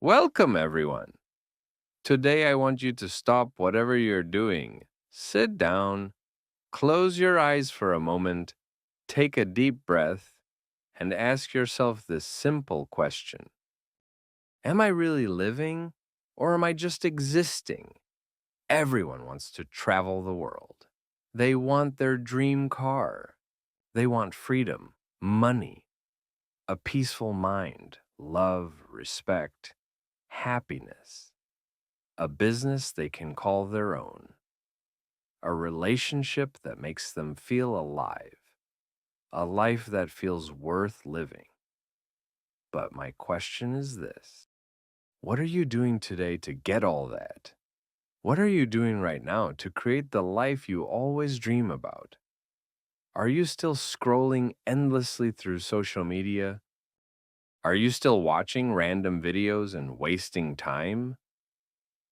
Welcome, everyone. Today, I want you to stop whatever you're doing. Sit down, close your eyes for a moment, take a deep breath, and ask yourself this simple question: am I really living, or am I just existing? Everyone wants to travel the world. They want their dream car. They want freedom, money, a peaceful mind, love, respect, happiness, a business they can call their own, a relationship that makes them feel alive, a life that feels worth living. But my question is this: what are you doing today to get all that? What are you doing right now to create the life you always dream about? Are you still scrolling endlessly through social media? Are you still watching random videos and wasting time?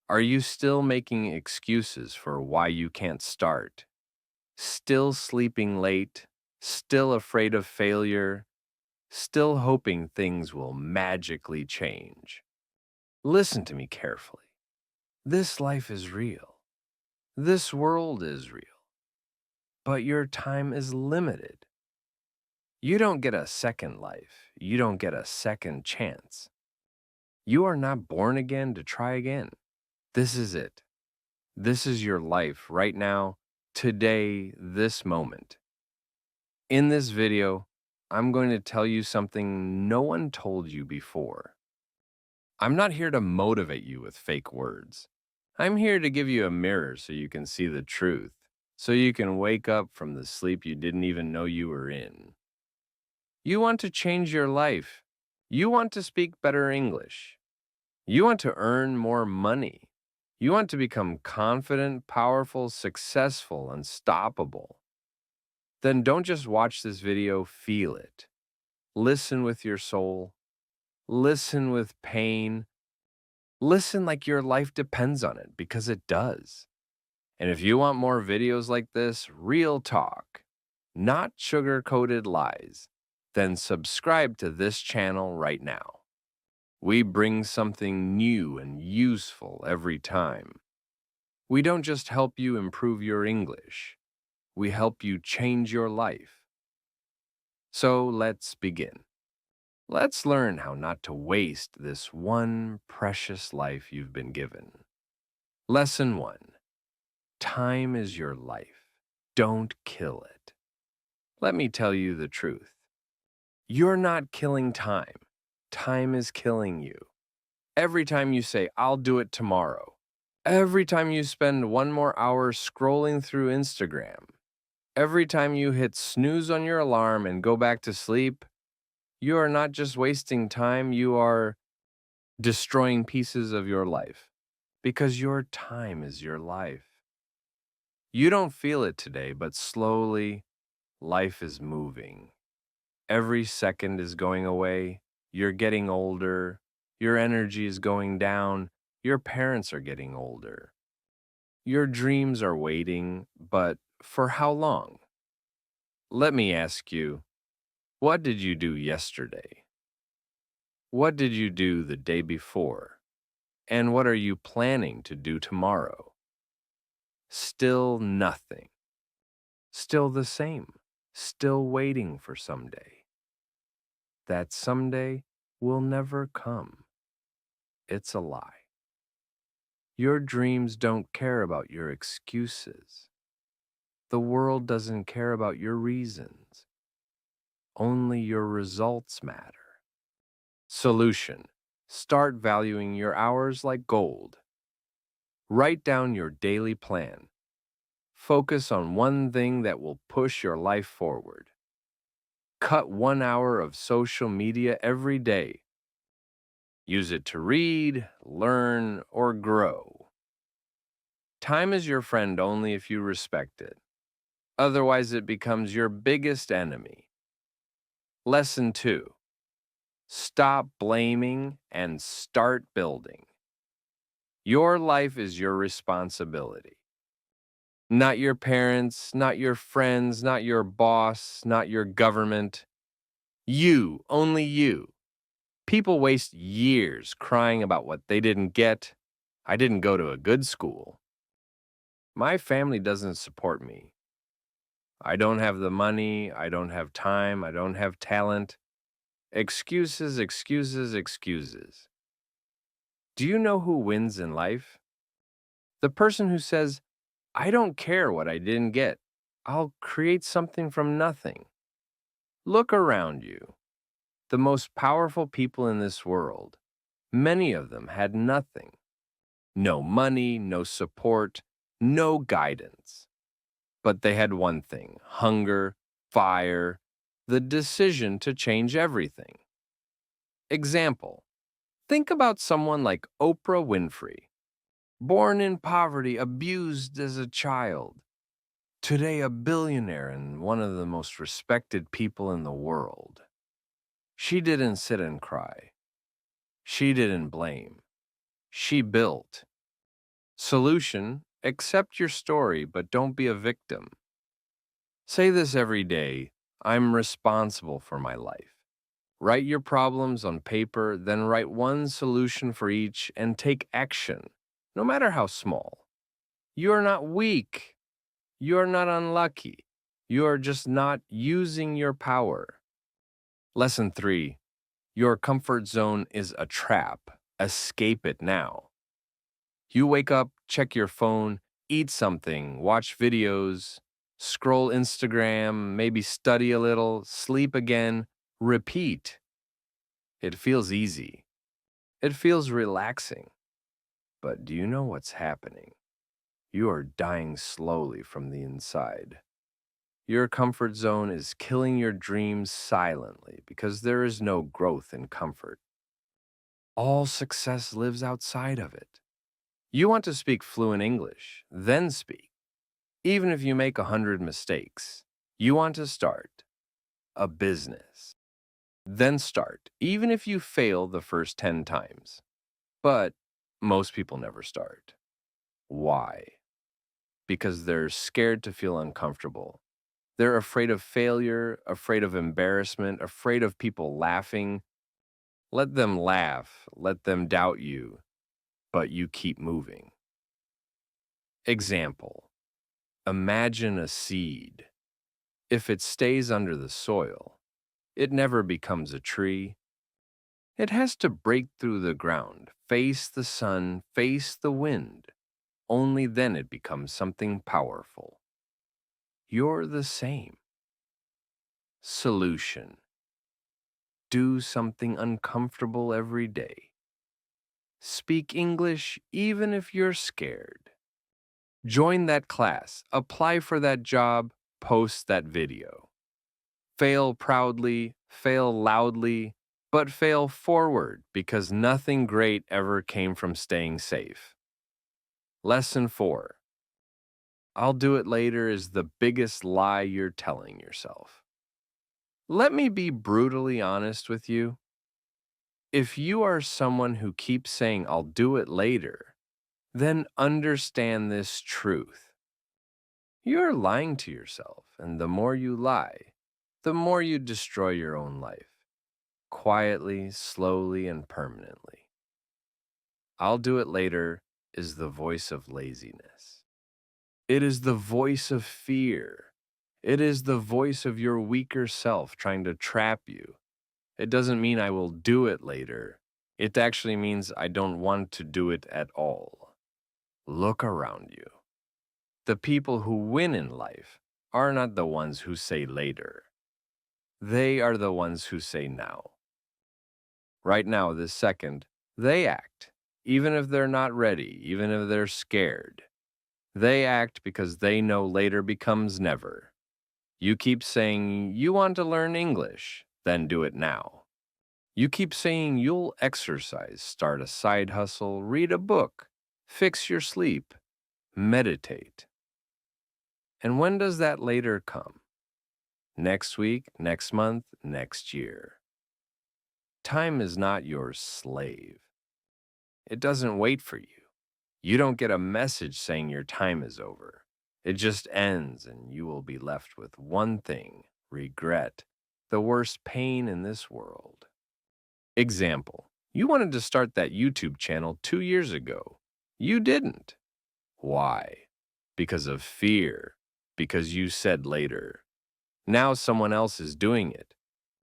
Are you still making excuses for why you can't start? Still sleeping late? Still afraid of failure? Still hoping things will magically change? Listen to me carefully. This life is real. This world is real. But your time is limited. You don't get a second life. You don't get a second chance. You are not born again to try again. This is it. This is your life right now, today, this moment. In this video, I'm going to tell you something no one told you before. I'm not here to motivate you with fake words. I'm here to give you a mirror so you can see the truth, so you can wake up from the sleep you didn't even know you were in. You want to change your life. You want to speak better English. You want to earn more money. You want to become confident, powerful, successful, unstoppable. Then don't just watch this video, feel it. Listen with your soul. Listen with pain. Listen like your life depends on it, because it does. And if you want more videos like this, real talk, not sugar-coated lies, then subscribe to this channel right now. We bring something new and useful every time. We don't just help you improve your English. We help you change your life. So let's begin. Let's learn how not to waste this one precious life you've been given. Lesson 1. Time is your life. Don't kill it. Let me tell you the truth. You're not killing time. Time is killing you. Every time you say, "I'll do it tomorrow," every time you spend one more hour scrolling through Instagram, every time you hit snooze on your alarm and go back to sleep, you are not just wasting time, you are destroying pieces of your life, because your time is your life. You don't feel it today, but slowly, life is moving. Every second is going away. You're getting older. Your energy is going down. Your parents are getting older. Your dreams are waiting, but for how long? Let me ask you, what did you do yesterday? What did you do the day before? And what are you planning to do tomorrow? Still nothing. Still the same. Still waiting for someday. That someday will never come. It's a lie. Your dreams don't care about your excuses. The world doesn't care about your reasons. Only your results matter. Solution: start valuing your hours like gold. Write down your daily plan. Focus on one thing that will push your life forward. Cut 1 hour of social media every day. Use it to read, learn, or grow. Time is your friend only if you respect it. Otherwise, it becomes your biggest enemy. Lesson 2. Stop blaming and start building. Your life is your responsibility. Not your parents, not your friends, not your boss, not your government. You, only you. People waste years crying about what they didn't get. I didn't go to a good school. My family doesn't support me. I don't have the money. I don't have time. I don't have talent. Excuses, excuses, excuses. Do you know who wins in life? The person who says, I don't care what I didn't get. I'll create something from nothing. Look around you. The most powerful people in this world, many of them had nothing. No money, no support, no guidance. But they had one thing: hunger, fire, the decision to change everything. Example: think about someone like Oprah Winfrey, born in poverty, abused as a child. Today, a billionaire and one of the most respected people in the world. She didn't sit and cry. She didn't blame. She built. Solution: accept your story, but don't be a victim. Say this every day: I'm responsible for my life. Write your problems on paper, then write one solution for each and take action, no matter how small. You are not weak. You are not unlucky. You are just not using your power. Lesson 3: your comfort zone is a trap. Escape it now. You wake up, check your phone, eat something, watch videos, scroll Instagram, maybe study a little, sleep again, repeat. It feels easy. It feels relaxing. But do you know what's happening? You are dying slowly from the inside. Your comfort zone is killing your dreams silently because there is no growth in comfort. All success lives outside of it. You want to speak fluent English, then speak. Even if you make 100 mistakes, you want to start a business, then start, even if you fail the first 10 times. But most people never start. Why? Because they're scared to feel uncomfortable. They're afraid of failure, afraid of embarrassment, afraid of people laughing. Let them laugh, let them doubt you, but you keep moving. Example: imagine a seed. If it stays under the soil, it never becomes a tree. It has to break through the ground, face the sun, face the wind. Only then it becomes something powerful. You're the same. Solution: do something uncomfortable every day. Speak English even if you're scared. Join that class, apply for that job, post that video. Fail proudly, fail loudly, but fail forward because nothing great ever came from staying safe. Lesson 4: I'll do it later is the biggest lie you're telling yourself. Let me be brutally honest with you. If you are someone who keeps saying, I'll do it later, then understand this truth. You're lying to yourself, and the more you lie, the more you destroy your own life, quietly, slowly, and permanently. I'll do it later is the voice of laziness. It is the voice of fear. It is the voice of your weaker self trying to trap you. It doesn't mean I will do it later. It actually means I don't want to do it at all. Look around you. The people who win in life are not the ones who say later. They are the ones who say now. Right now, this second, they act, even if they're not ready, even if they're scared. They act because they know later becomes never. You keep saying you want to learn English, then do it now. You keep saying you'll exercise, start a side hustle, read a book, fix your sleep, meditate. And when does that later come? Next week, next month, next year. Time is not your slave. It doesn't wait for you. You don't get a message saying your time is over. It just ends and you will be left with one thing: regret, the worst pain in this world. Example: you wanted to start that YouTube channel 2 years ago. You didn't. Why? Because of fear. Because you said later. Now someone else is doing it.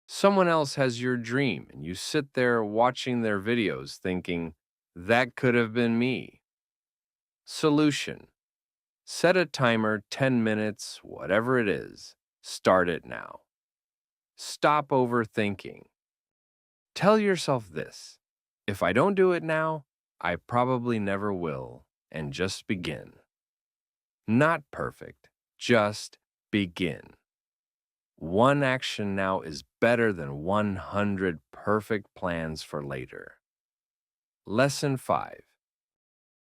Someone else has your dream, and you sit there watching their videos thinking, that could have been me. Solution: set a timer 10 minutes, whatever it is. Start it now. Stop overthinking. Tell yourself this: if I don't do it now, I probably never will, and just begin. Not perfect, just begin. One action now is better than 100 perfect plans for later. Lesson 5.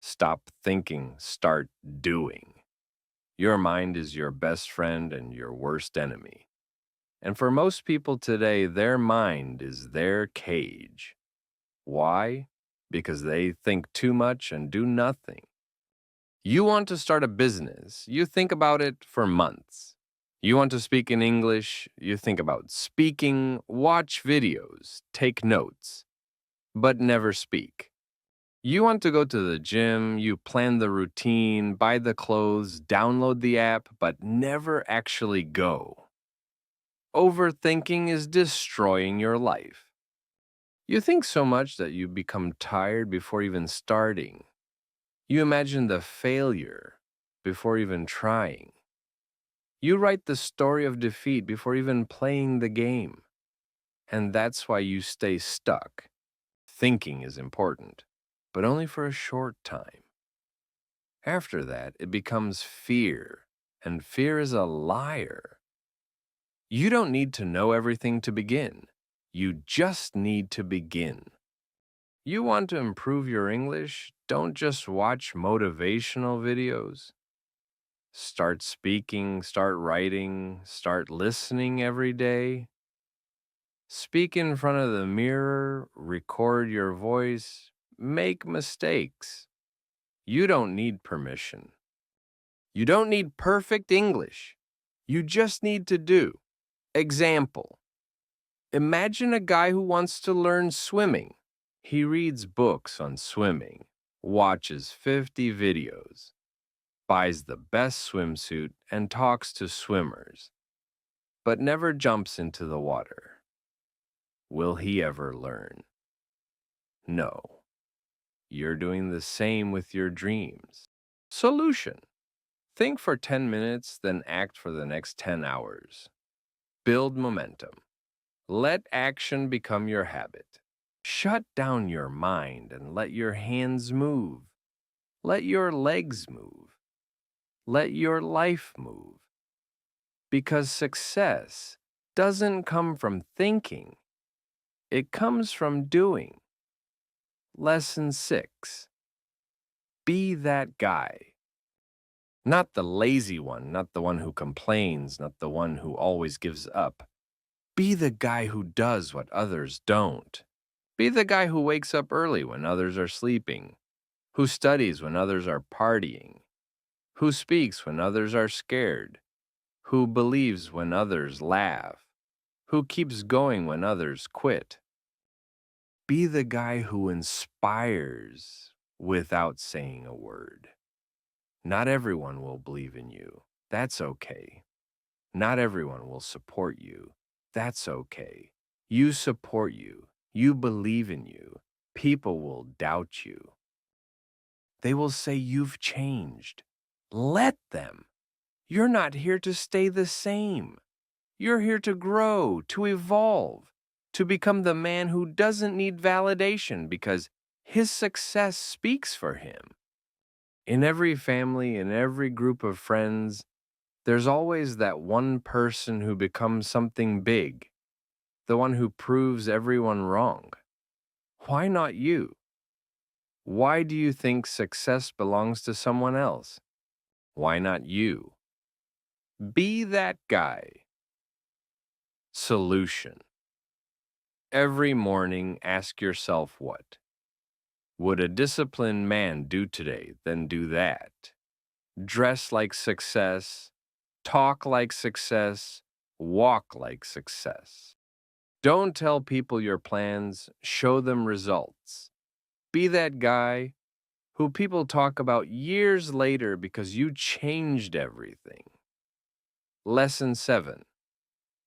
Stop thinking, start doing. Your mind is your best friend and your worst enemy. And for most people today, their mind is their cage. Why? Because they think too much and do nothing. You want to start a business, you think about it for months. You want to speak in English, you think about speaking, watch videos, take notes, but never speak. You want to go to the gym, you plan the routine, buy the clothes, download the app, but never actually go. Overthinking is destroying your life. You think so much that you become tired before even starting. You imagine the failure before even trying. You write the story of defeat before even playing the game. And that's why you stay stuck. Thinking is important, but only for a short time. After that, it becomes fear, and fear is a liar. You don't need to know everything to begin. You just need to begin. You want to improve your English? Don't just watch motivational videos. Start speaking, start writing, start listening every day. Speak in front of the mirror, record your voice, make mistakes. You don't need permission. You don't need perfect English. You just need to do. Example: imagine a guy who wants to learn swimming. He reads books on swimming, watches 50 videos, buys the best swimsuit, and talks to swimmers, but never jumps into the water. Will he ever learn? No. You're doing the same with your dreams. Solution: think for 10 minutes, then act for the next 10 hours. Build momentum. Let action become your habit. Shut down your mind and let your hands move. Let your legs move. Let your life move. Because success doesn't come from thinking, it comes from doing. Lesson 6. Be that guy. Not the lazy one, not the one who complains, not the one who always gives up. Be the guy who does what others don't. Be the guy who wakes up early when others are sleeping, who studies when others are partying, who speaks when others are scared, who believes when others laugh, who keeps going when others quit. Be the guy who inspires without saying a word. Not everyone will believe in you. That's okay. Not everyone will support you. That's okay. You support you. You believe in you. People will doubt you. They will say you've changed. Let them. You're not here to stay the same. You're here to grow, to evolve, to become the man who doesn't need validation because his success speaks for him. In every family, in every group of friends, there's always that one person who becomes something big, the one who proves everyone wrong. Why not you? Why do you think success belongs to someone else? Why not you? Be that guy. Solution: every morning, ask yourself what? Would a disciplined man do today? Then do that. Dress like success, talk like success, walk like success. Don't tell people your plans, show them results. Be that guy who people talk about years later because you changed everything. Lesson 7.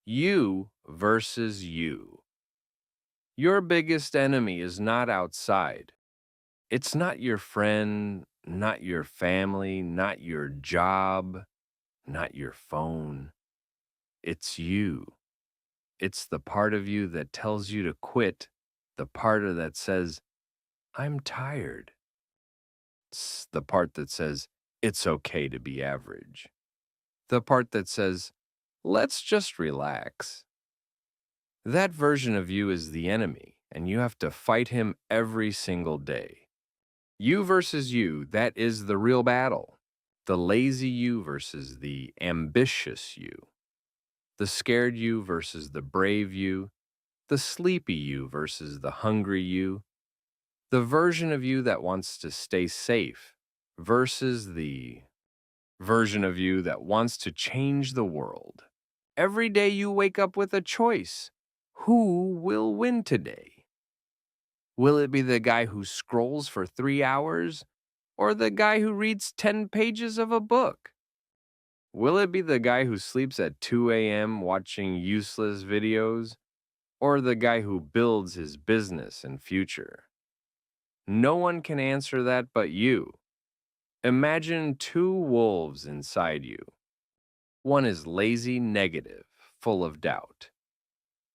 You versus you. Your biggest enemy is not outside. It's not your friend, not your family, not your job, not your phone. It's you. It's the part of you that tells you to quit, the part of that says, I'm tired. It's the part that says, it's okay to be average. The part that says, let's just relax. That version of you is the enemy, and you have to fight him every single day. You versus you, that is the real battle. The lazy you versus the ambitious you. The scared you versus the brave you. The sleepy you versus the hungry you. The version of you that wants to stay safe versus the version of you that wants to change the world. Every day you wake up with a choice. Who will win today? Will it be the guy who scrolls for 3 hours or the guy who reads 10 pages of a book? Will it be the guy who sleeps at 2 a.m. watching useless videos or the guy who builds his business and future? No one can answer that but you. Imagine two wolves inside you. One is lazy, negative, full of doubt.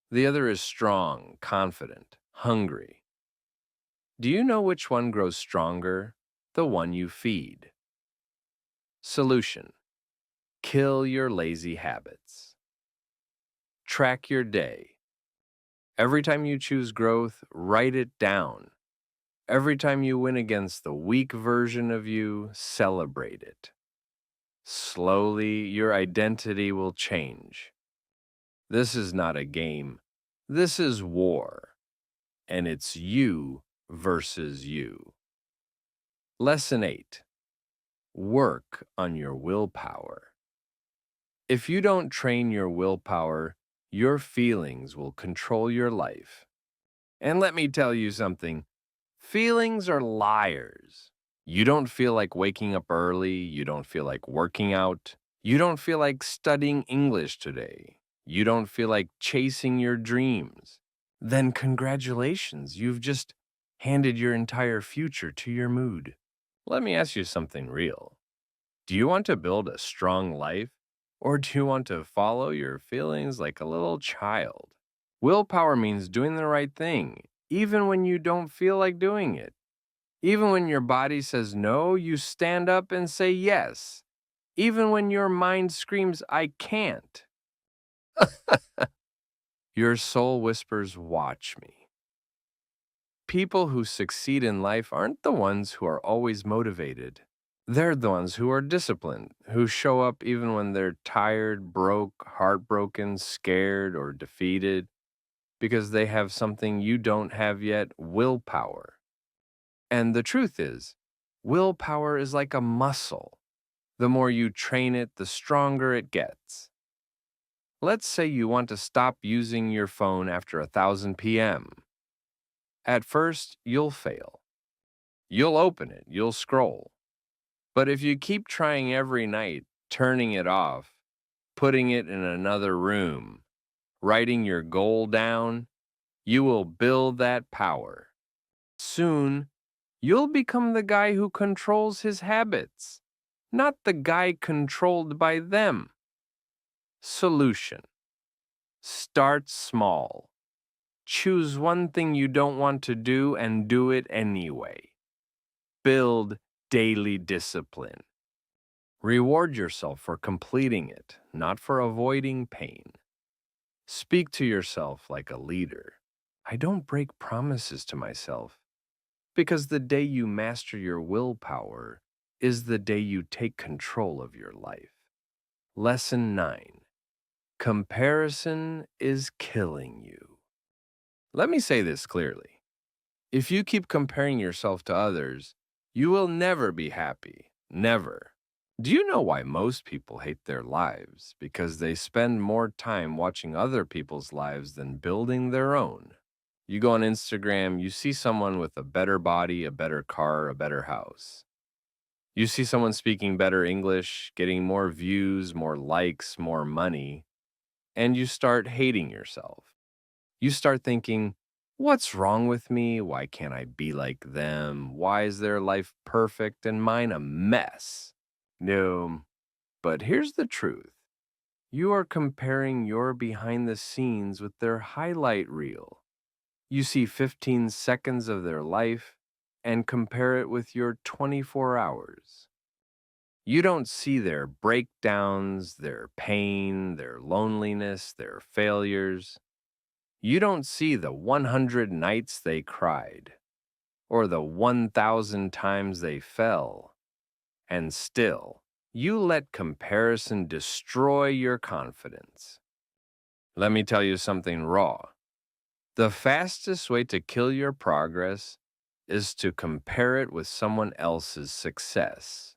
The other is strong, confident, hungry. Do you know which one grows stronger? The one you feed. Solution: kill your lazy habits. Track your day. Every time you choose growth, write it down. Every time you win against the weak version of you, celebrate it. Slowly, your identity will change. This is not a game. This is war. And it's you versus you. Lesson 8. Work on your willpower. If you don't train your willpower, your feelings will control your life. And let me tell you something, feelings are liars. You don't feel like waking up early, you don't feel like working out, you don't feel like studying English today, you don't feel like chasing your dreams. Then congratulations, you've just handed your entire future to your mood. Let me ask you something real. Do you want to build a strong life, or do you want to follow your feelings like a little child? Willpower means doing the right thing, even when you don't feel like doing it. Even when your body says no, you stand up and say yes. Even when your mind screams, I can't. Your soul whispers, watch me. People who succeed in life aren't the ones who are always motivated. They're the ones who are disciplined, who show up even when they're tired, broke, heartbroken, scared, or defeated, because they have something you don't have yet: willpower. And the truth is, willpower is like a muscle. The more you train it, the stronger it gets. Let's say you want to stop using your phone after 1000 p.m. At first, you'll fail. You'll open it, you'll scroll. But if you keep trying every night, turning it off, putting it in another room, writing your goal down, you will build that power. Soon, you'll become the guy who controls his habits, not the guy controlled by them. Solution: start small. Choose one thing you don't want to do and do it anyway. Build daily discipline. Reward yourself for completing it, not for avoiding pain. Speak to yourself like a leader. I don't break promises to myself, because the day you master your willpower is the day you take control of your life. Lesson 9. Comparison is killing you. Let me say this clearly. If you keep comparing yourself to others, you will never be happy. Never. Do you know why most people hate their lives? Because they spend more time watching other people's lives than building their own. You go on Instagram, you see someone with a better body, a better car, a better house. You see someone speaking better English, getting more views, more likes, more money, and you start hating yourself. You start thinking, what's wrong with me? Why can't I be like them? Why is their life perfect and mine a mess? No, but here's the truth. You are comparing your behind the scenes with their highlight reel. You see 15 seconds of their life and compare it with your 24 hours. You don't see their breakdowns, their pain, their loneliness, their failures. You don't see the 100 nights they cried, or the 1,000 times they fell. And still, you let comparison destroy your confidence. Let me tell you something raw. The fastest way to kill your progress is to compare it with someone else's success.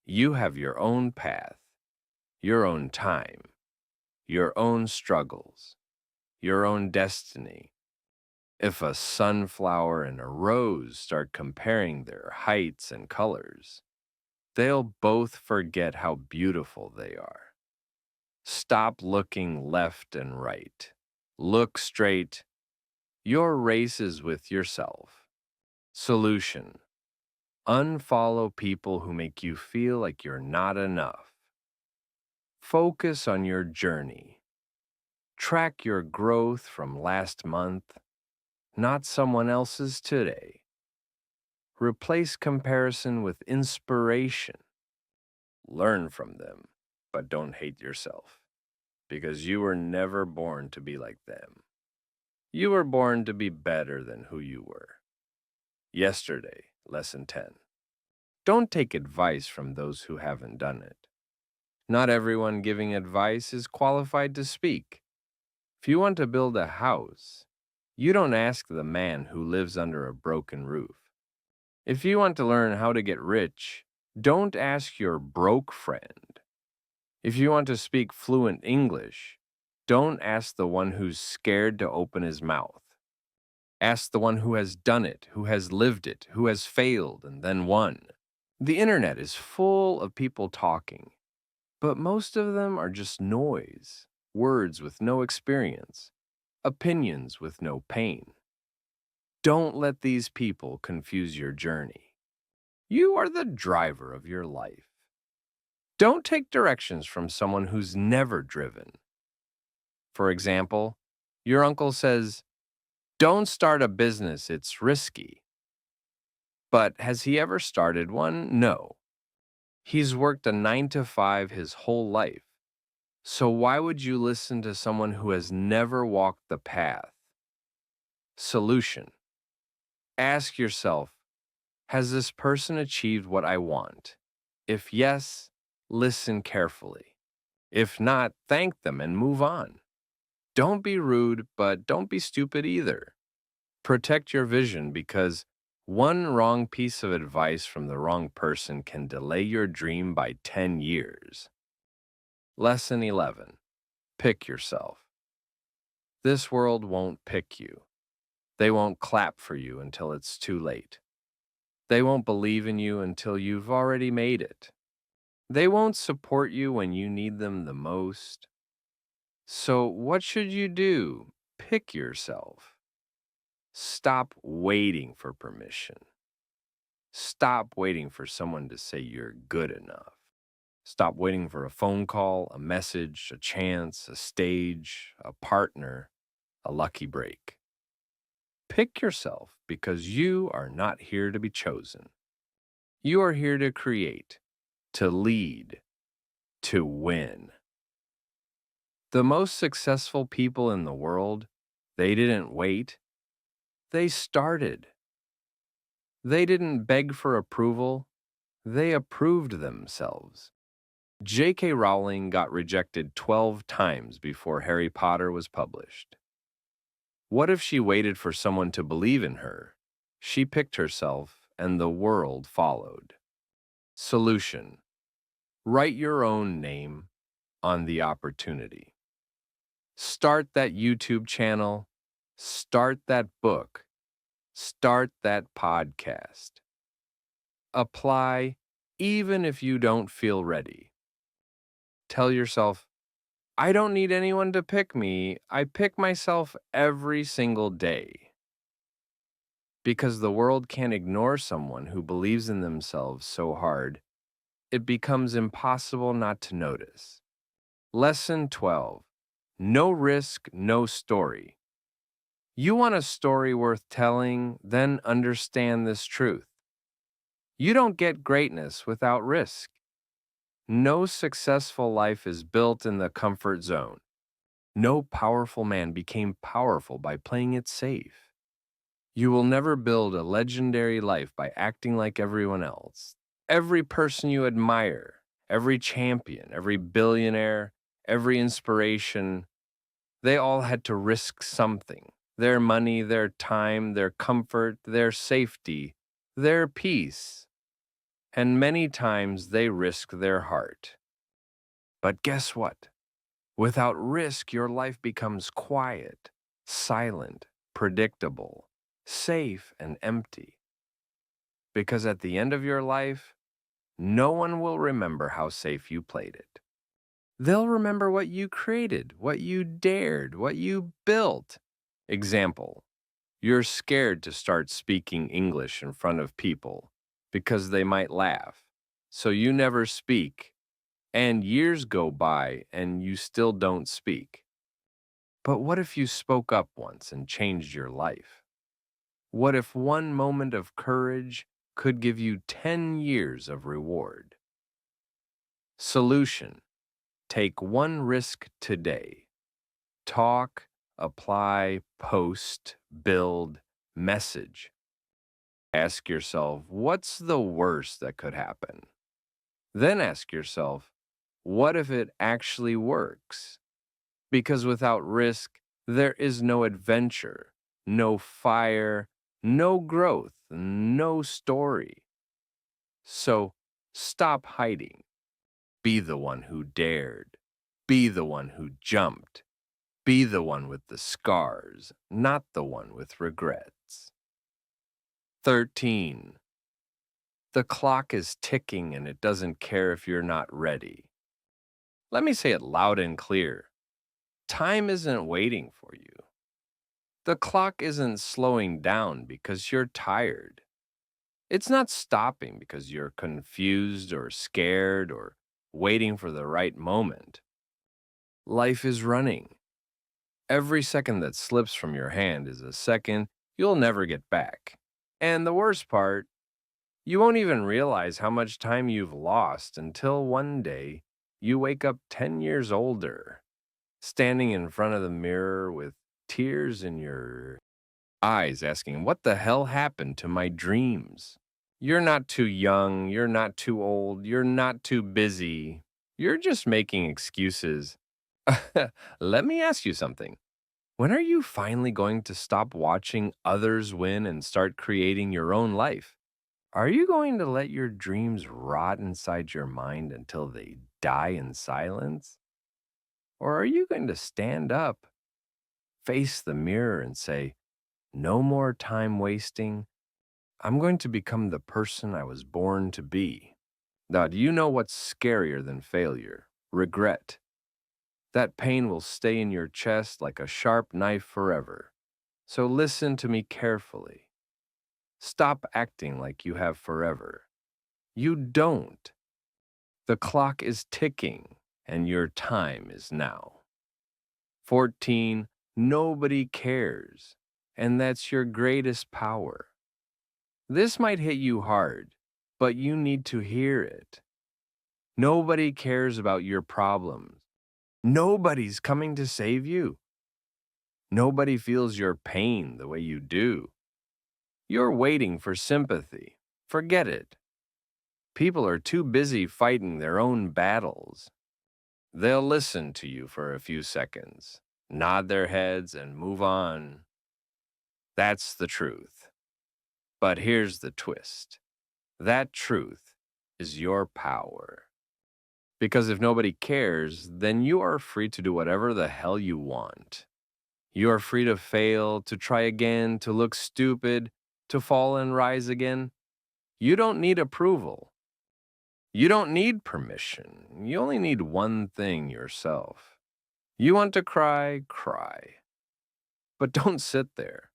You have your own path, your own time, your own struggles, your own destiny. If a sunflower and a rose start comparing their heights and colors, they'll both forget how beautiful they are. Stop looking left and right. Look straight. Your race is with yourself. Solution: unfollow people who make you feel like you're not enough. Focus on your journey. Track your growth from last month, not someone else's today. Replace comparison with inspiration. Learn from them, but don't hate yourself, because you were never born to be like them. You were born to be better than who you were. Yesterday, Lesson 10. Don't take advice from those who haven't done it. Not everyone giving advice is qualified to speak. If you want to build a house, you don't ask the man who lives under a broken roof. If you want to learn how to get rich, don't ask your broke friend. If you want to speak fluent English, don't ask the one who's scared to open his mouth. Ask the one who has done it, who has lived it, who has failed and then won. The internet is full of people talking, but most of them are just noise, words with no experience, opinions with no pain. Don't let these people confuse your journey. You are the driver of your life. Don't take directions from someone who's never driven. For example, your uncle says, don't start a business, it's risky. But has he ever started one? No. He's worked a 9 to 5 his whole life. So why would you listen to someone who has never walked the path? Solution: ask yourself, has this person achieved what I want? If yes, listen carefully. If not, thank them and move on. Don't be rude, but don't be stupid either. Protect your vision, because one wrong piece of advice from the wrong person can delay your dream by 10 years. Lesson 11. Pick yourself. This world won't pick you. They won't clap for you until it's too late. They won't believe in you until you've already made it. They won't support you when you need them the most. So what should you do? Pick yourself. Stop waiting for permission. Stop waiting for someone to say you're good enough. Stop waiting for a phone call, a message, a chance, a stage, a partner, a lucky break. Pick yourself, because you are not here to be chosen. You are here to create, to lead, to win. The most successful people in the world, they didn't wait. They started. They didn't beg for approval. They approved themselves. J.K. Rowling got rejected 12 times before Harry Potter was published. What if she waited for someone to believe in her? She picked herself, and the world followed. Solution: Write your own name on the opportunity. Start that YouTube channel. Start that book. Start that podcast. Apply even if you don't feel ready. Tell yourself, I don't need anyone to pick me. I pick myself every single day. Because the world can't ignore someone who believes in themselves so hard, it becomes impossible not to notice. Lesson 12. No risk, no story. You want a story worth telling, then understand this truth. You don't get greatness without risk. No successful life is built in the comfort zone. No powerful man became powerful by playing it safe. You will never build a legendary life by acting like everyone else. Every person you admire, every champion, every billionaire, every inspiration, they all had to risk something. Their money, their time, their comfort, their safety, their peace. And many times they risk their heart. But guess what? Without risk, your life becomes quiet, silent, predictable, safe, and empty. Because at the end of your life, no one will remember how safe you played it. They'll remember what you created, what you dared, what you built. Example, you're scared to start speaking English in front of people because they might laugh. So you never speak, and years go by and you still don't speak. But what if you spoke up once and changed your life? What if one moment of courage could give you 10 years of reward? Solution: take one risk today. Talk, apply, post, build, message. Ask yourself, what's the worst that could happen? Then ask yourself, what if it actually works? Because without risk, there is no adventure, no fire, no growth, no story. So stop hiding. Be the one who dared. Be the one who jumped. Be the one with the scars, not the one with regrets. 13. The clock is ticking and it doesn't care if you're not ready. Let me say it loud and clear. Time isn't waiting for you. The clock isn't slowing down because you're tired. It's not stopping because you're confused or scared or waiting for the right moment. Life is running. Every second that slips from your hand is a second you'll never get back. And the worst part, you won't even realize how much time you've lost until one day you wake up 10 years older, standing in front of the mirror with tears in your eyes, asking, what the hell happened to my dreams? You're not too young, you're not too old, you're not too busy. You're just making excuses. Let me ask you something. When are you finally going to stop watching others win and start creating your own life? Are you going to let your dreams rot inside your mind until they die in silence? Or are you going to stand up, face the mirror, and say, no more time wasting? I'm going to become the person I was born to be. Now, do you know what's scarier than failure? Regret. That pain will stay in your chest like a sharp knife forever. So listen to me carefully. Stop acting like you have forever. You don't. The clock is ticking, and your time is now. 14. Nobody cares, and that's your greatest power. This might hit you hard, but you need to hear it. Nobody cares about your problems. Nobody's coming to save you. Nobody feels your pain the way you do. You're waiting for sympathy. Forget it. People are too busy fighting their own battles. They'll listen to you for a few seconds, nod their heads, and move on. That's the truth. But here's the twist. That truth is your power. Because if nobody cares, then you are free to do whatever the hell you want. You are free to fail, to try again, to look stupid, to fall and rise again. You don't need approval. You don't need permission. You only need one thing yourself. You want to cry, cry. But don't sit there.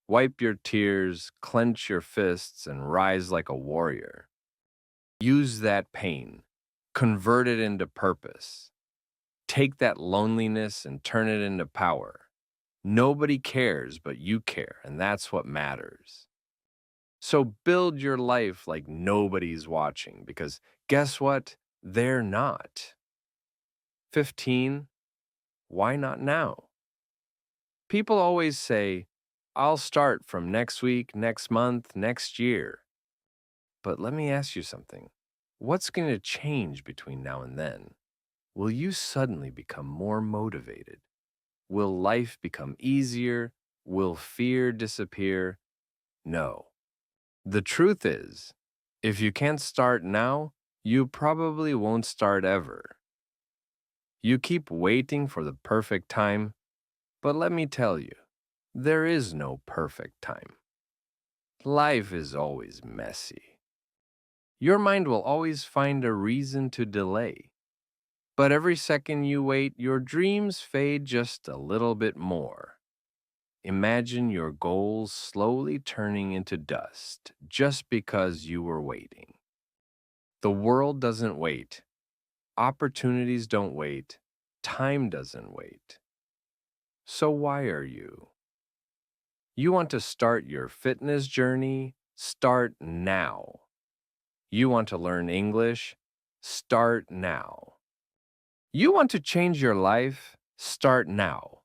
Wipe your tears, clench your fists, and rise like a warrior. Use that pain. Convert it into purpose. Take that loneliness and turn it into power. Nobody cares, but you care, and that's what matters. So build your life like nobody's watching, because guess what? They're not. 15. Why not now? People always say, I'll start from next week, next month, next year. But let me ask you something. What's going to change between now and then? Will you suddenly become more motivated? Will life become easier? Will fear disappear? No. The truth is, if you can't start now, you probably won't start ever. You keep waiting for the perfect time, but let me tell you, there is no perfect time. Life is always messy. Your mind will always find a reason to delay. But every second you wait, your dreams fade just a little bit more. Imagine your goals slowly turning into dust just because you were waiting. The world doesn't wait. Opportunities don't wait. Time doesn't wait. So why are you? You want to start your fitness journey? Start now. You want to learn English? Start now. You want to change your life? Start now.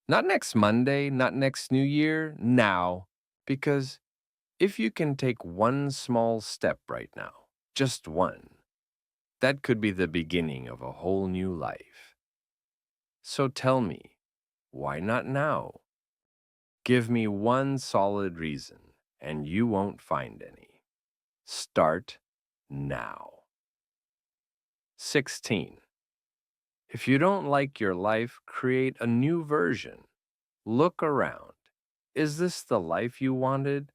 Not next Monday, not next New Year, now. Because if you can take one small step right now, just one, that could be the beginning of a whole new life. So tell me, why not now? Give me one solid reason, and you won't find any. Start now. 16. If you don't like your life, create a new version. Look around. Is this the life you wanted?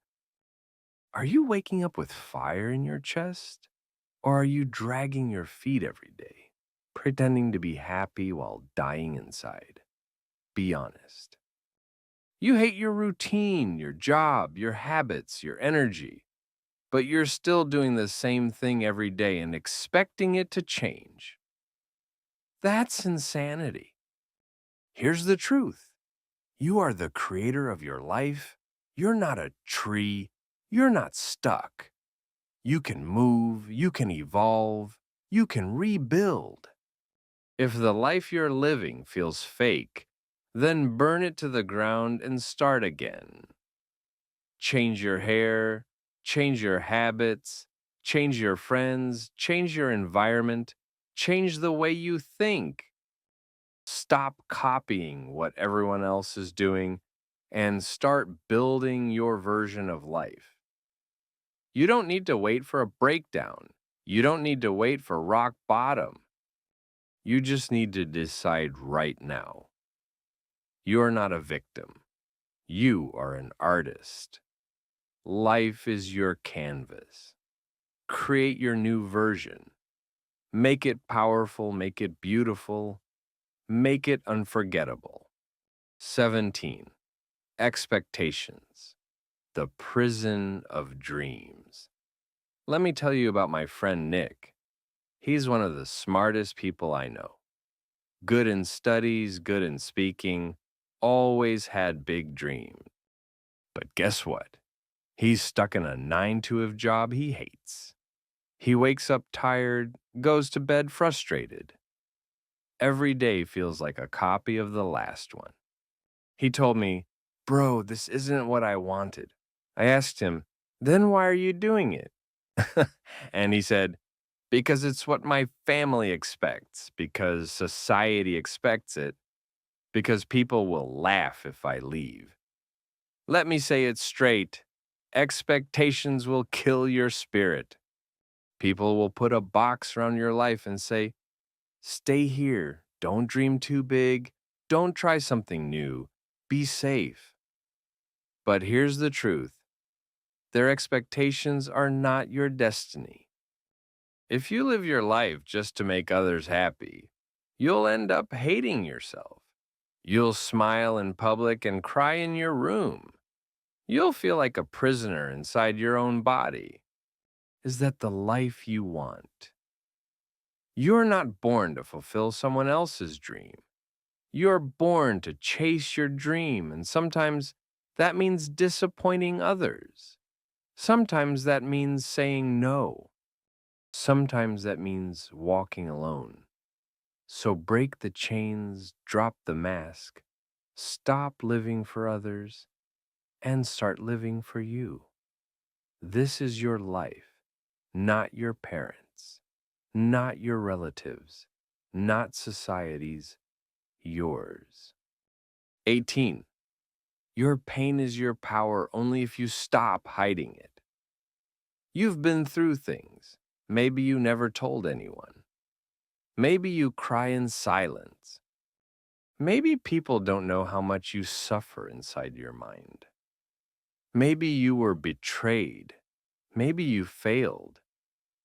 Are you waking up with fire in your chest? Or are you dragging your feet every day, pretending to be happy while dying inside? Be honest. You hate your routine, your job, your habits, your energy, but you're still doing the same thing every day and expecting it to change. That's insanity. Here's the truth. You are the creator of your life. You're not a tree. You're not stuck. You can move. You can evolve. You can rebuild. If the life you're living feels fake, then burn it to the ground and start again. Change your hair, change your habits, change your friends, change your environment, change the way you think. Stop copying what everyone else is doing and start building your version of life. You don't need to wait for a breakdown. You don't need to wait for rock bottom. You just need to decide right now. You're not a victim. You are an artist. Life is your canvas. Create your new version. Make it powerful, make it beautiful, make it unforgettable. 17. Expectations. The prison of dreams. Let me tell you about my friend Nick. He's one of the smartest people I know. Good in studies, good in speaking, always had big dreams. But guess what? He's stuck in a 9-to-5 job he hates. He wakes up tired, goes to bed frustrated. Every day feels like a copy of the last one. He told me, "Bro, this isn't what I wanted." I asked him, "Then why are you doing it?" And he said, "Because it's what my family expects, because society expects it, because people will laugh if I leave." Let me say it straight. Expectations will kill your spirit. People will put a box around your life and say, Stay here. Don't dream too big. Don't try something new. Be safe. But here's the truth. Their expectations are not your destiny. If you live your life just to make others happy, you'll end up hating yourself. You'll smile in public and cry in your room. You'll feel like a prisoner inside your own body. Is that the life you want? You're not born to fulfill someone else's dream. You're born to chase your dream, and sometimes that means disappointing others. Sometimes that means saying no. Sometimes that means walking alone. So break the chains, drop the mask, stop living for others, and start living for you. This is your life, not your parents, not your relatives, not society's, yours. 18. Your pain is your power only if you stop hiding it. You've been through things. Maybe you never told anyone. Maybe you cry in silence. Maybe people don't know how much you suffer inside your mind. Maybe you were betrayed. Maybe you failed.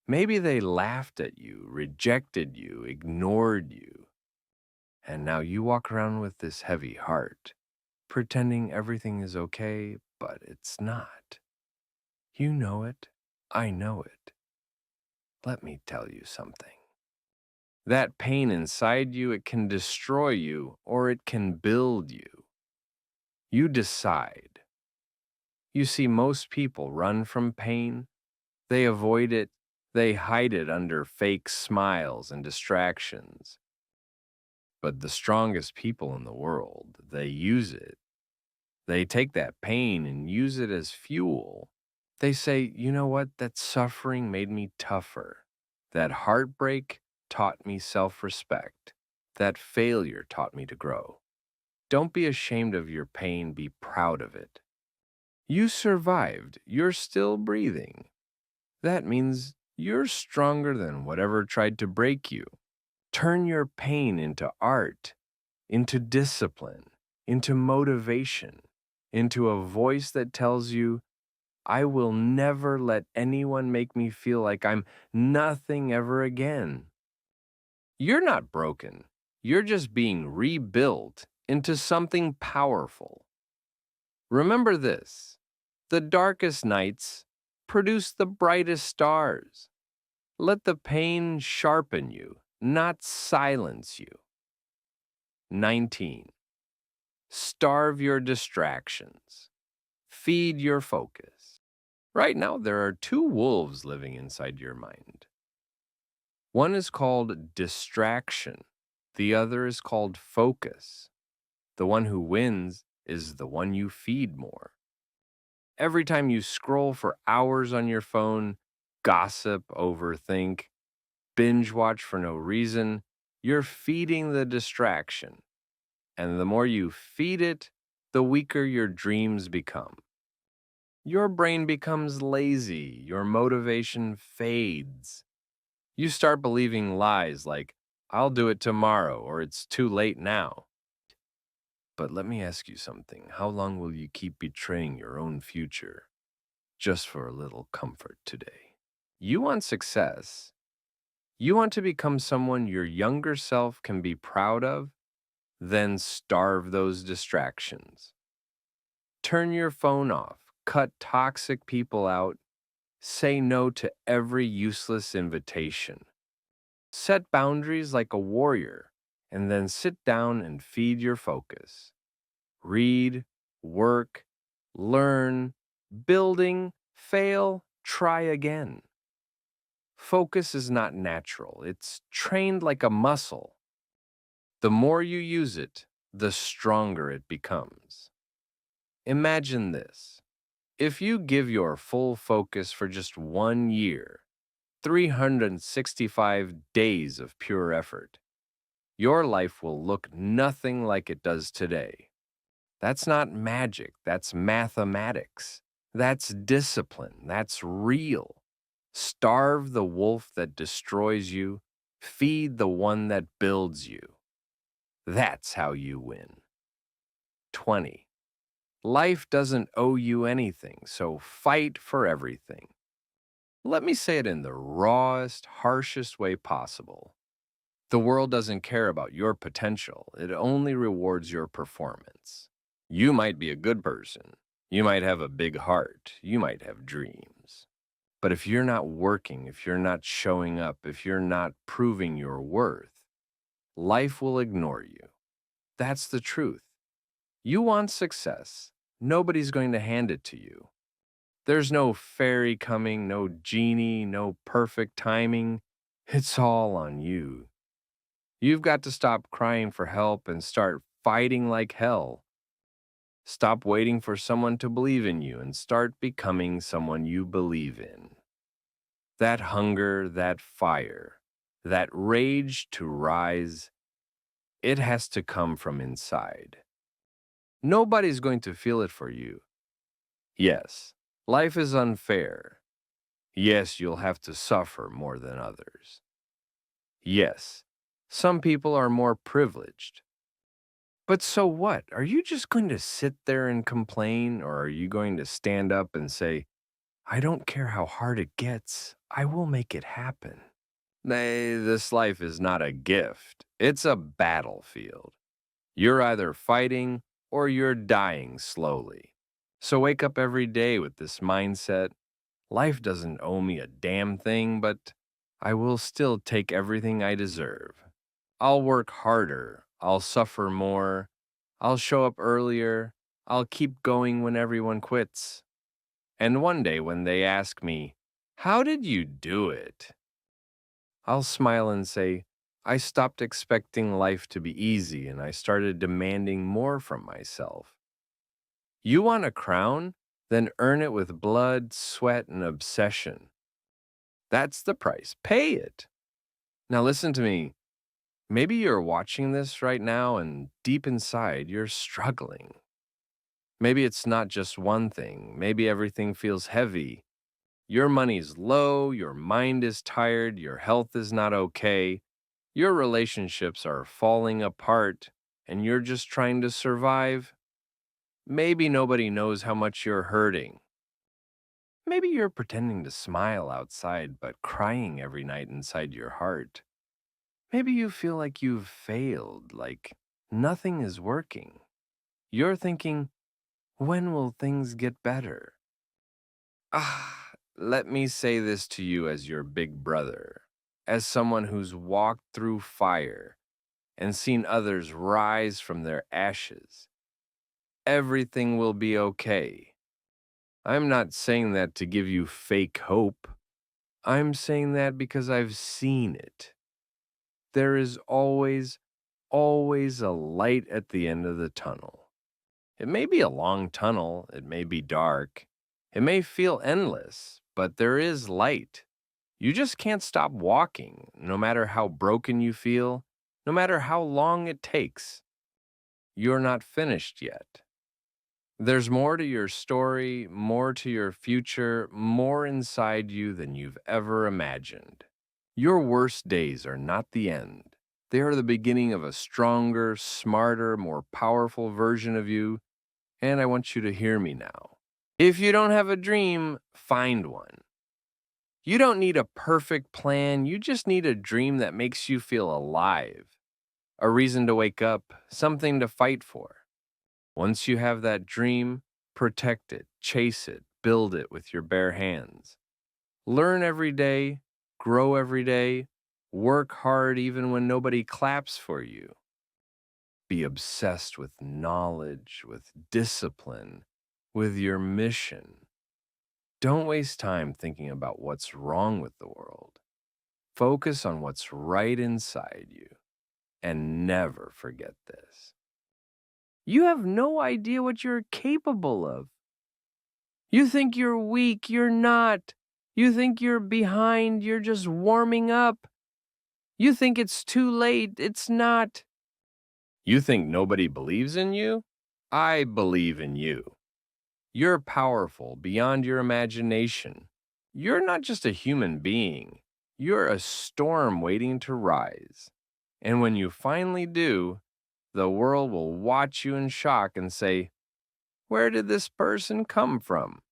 Maybe they laughed at you, rejected you, ignored you. And now you walk around with this heavy heart, pretending everything is okay, but it's not. You know it. I know it. Let me tell you something. That pain inside you, it can destroy you or it can build you. You decide. You see, most people run from pain. They avoid it. They hide it under fake smiles and distractions. But the strongest people in the world, they use it. They take that pain and use it as fuel. They say, you know what? That suffering made me tougher. That heartbreak taught me self-respect. That failure taught me to grow. Don't be ashamed of your pain. Be proud of it. You survived. You're still breathing. That means you're stronger than whatever tried to break you. Turn your pain into art, into discipline, into motivation, into a voice that tells you, I will never let anyone make me feel like I'm nothing ever again. You're not broken. You're just being rebuilt into something powerful. Remember this: the darkest nights produce the brightest stars. Let the pain sharpen you, not silence you. 19. Starve your distractions. Feed your focus. Right now, there are two wolves living inside your mind. One is called distraction. The other is called focus. The one who wins is the one you feed more. Every time you scroll for hours on your phone, gossip, overthink, binge watch for no reason, you're feeding the distraction. And the more you feed it, the weaker your dreams become. Your brain becomes lazy, your motivation fades. You start believing lies like, I'll do it tomorrow or it's too late now. But let me ask you something. How long will you keep betraying your own future just for a little comfort today? You want success. You want to become someone your younger self can be proud of? Then starve those distractions. Turn your phone off. Cut toxic people out. Say no to every useless invitation. Set boundaries like a warrior, and then sit down and feed your focus. Read, work, learn, building, fail, try again. Focus is not natural. It's trained like a muscle. The more you use it, the stronger it becomes. Imagine this. If you give your full focus for just 1 year, 365 days of pure effort, your life will look nothing like it does today. That's not magic, that's mathematics. That's discipline, that's real. Starve the wolf that destroys you, Feed the one that builds you. That's how you win. 20. Life doesn't owe you anything, so fight for everything. Let me say it in the rawest, harshest way possible. The world doesn't care about your potential, it only rewards your performance. You might be a good person, you might have a big heart, you might have dreams. But if you're not working, if you're not showing up, if you're not proving your worth, life will ignore you. That's the truth. You want success. Nobody's going to hand it to you. There's no fairy coming, no genie, no perfect timing. It's all on you. You've got to stop crying for help and start fighting like hell. Stop waiting for someone to believe in you and start becoming someone you believe in. That hunger, that fire, that rage to rise, it has to come from inside. Nobody's going to feel it for you. Yes, life is unfair. Yes, you'll have to suffer more than others. Yes, some people are more privileged. But so what? Are you just going to sit there and complain, or are you going to stand up and say, I don't care how hard it gets, I will make it happen? Nay, this life is not a gift, it's a battlefield. You're either fighting or you're dying slowly. So wake up every day with this mindset. Life doesn't owe me a damn thing, but I will still take everything I deserve. I'll work harder, I'll suffer more, I'll show up earlier, I'll keep going when everyone quits. And one day when they ask me, how did you do it? I'll smile and say, I stopped expecting life to be easy and I started demanding more from myself. You want a crown? Then earn it with blood, sweat, and obsession. That's the price. Pay it. Now listen to me. Maybe you're watching this right now and deep inside you're struggling. Maybe it's not just one thing. Maybe everything feels heavy. Your money's low, your mind is tired, your health is not okay, your relationships are falling apart, and you're just trying to survive. Maybe nobody knows how much you're hurting. Maybe you're pretending to smile outside but crying every night inside your heart. Maybe you feel like you've failed, like nothing is working. You're thinking, when will things get better? Let me say this to you as your big brother, as someone who's walked through fire and seen others rise from their ashes. Everything will be okay. I'm not saying that to give you fake hope. I'm saying that because I've seen it. There is always, always a light at the end of the tunnel. It may be a long tunnel, it may be dark, it may feel endless, but there is light. You just can't stop walking, no matter how broken you feel, no matter how long it takes. You're not finished yet. There's more to your story, more to your future, more inside you than you've ever imagined. Your worst days are not the end. They are the beginning of a stronger, smarter, more powerful version of you, and I want you to hear me now. If you don't have a dream, find one. You don't need a perfect plan, you just need a dream that makes you feel alive, a reason to wake up, something to fight for. Once you have that dream, protect it, chase it, build it with your bare hands. Learn every day, grow every day, work hard even when nobody claps for you. Be obsessed with knowledge, with discipline, with your mission. Don't waste time thinking about what's wrong with the world. Focus on what's right inside you, and never forget this. You have no idea what you're capable of. You think you're weak, you're not. You think you're behind, you're just warming up. You think it's too late, it's not. You think nobody believes in you? I believe in you. You're powerful beyond your imagination. You're not just a human being. You're a storm waiting to rise. And when you finally do, the world will watch you in shock and say, "Where did this person come from?"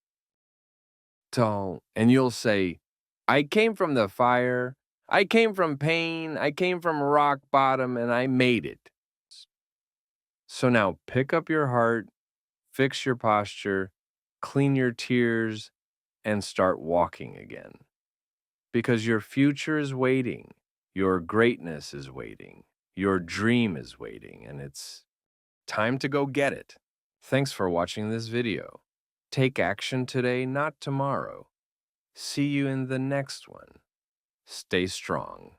And you'll say, "I came from the fire, I came from pain, I came from rock bottom, and I made it." So now pick up your heart, fix your posture, clean your tears, and start walking again. Because your future is waiting, your greatness is waiting, your dream is waiting, and it's time to go get it. Thanks for watching this video. Take action today, not tomorrow. See you in the next one. Stay strong.